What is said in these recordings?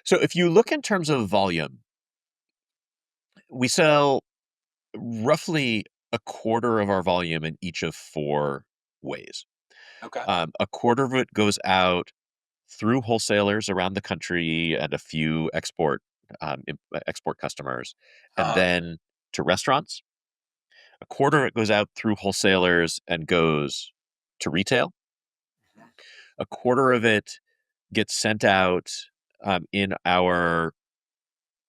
So if you look in terms of volume, we sell roughly a quarter of our volume in each of four ways. Okay. A quarter of it goes out through wholesalers around the country and a few export customers, and Uh-huh. then to restaurants. A quarter of it goes out through wholesalers and goes to retail. Mhm. A quarter of it gets sent out in our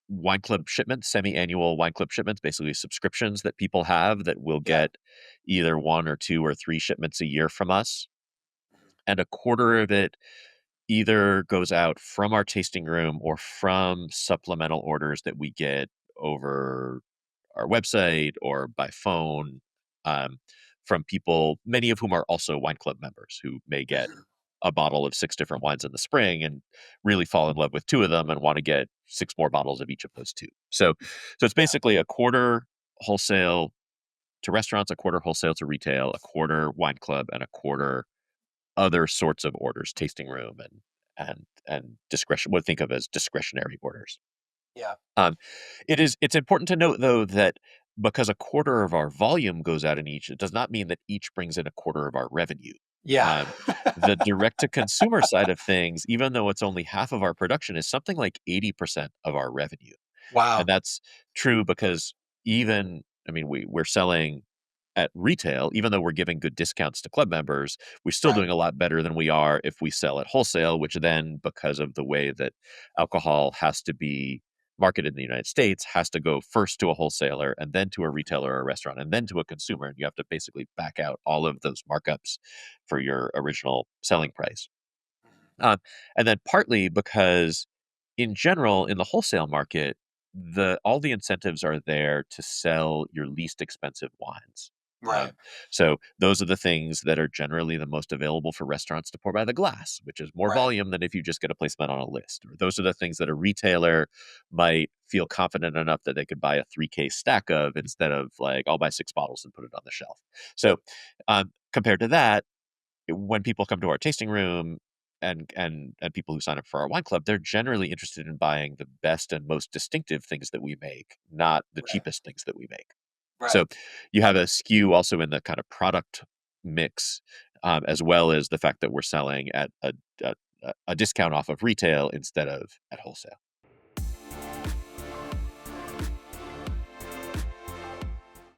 wine club shipments, semi-annual wine club shipments, basically subscriptions that people have that will Yeah. get either one or two or three shipments a year from us. Mhm. And a quarter of it either goes out from our tasting room or from supplemental orders that we get over our website or by phone, um, from people, many of whom are also wine club members who may get Mhm. a bottle of six different wines in the spring and really fall in love with two of them and want to get six more bottles of each of those two. So it's Yeah. basically a quarter wholesale to restaurants, a quarter wholesale to retail, a quarter wine club, and a quarter other sorts of orders, tasting room and discretion, what think of as discretionary orders. Yeah. Um, it's important to note though that because a quarter of our volume goes out in each, it does not mean that each brings in a quarter of our revenue. Yeah. Um, the direct to consumer side of things, even though it's only half of our production, is something like 80% of our revenue. And Wow. that's true because I mean, we're selling at retail, even though we're giving good discounts to club members, we're still Right. doing a lot better than we are if we sell at wholesale, which then, because of the way that alcohol has to be marketed in the United States, has to go first to a wholesaler and then to a retailer or a restaurant and then to a consumer. And you have to basically back out all of those markups for your original selling price. Mhm. Um, and then partly because in general, in the wholesale market, all the incentives are there to sell your least expensive wines. Right. So those are the things that are generally the most available for restaurants to pour by the glass, which is more Right. volume than if you just get a placement on a list. Or those are the things that a retailer might feel confident enough that they could buy a 3 case stack of instead of like, I'll buy six bottles and put it on the shelf. So compared to that, when people come to our tasting room and people who sign up for our wine club, they're generally interested in buying the best and most distinctive things that we make, not the Right. cheapest things that we make. Right. So you have a skew also in the kind of product mix, as well as the fact that we're selling at a discount off of retail instead of at wholesale.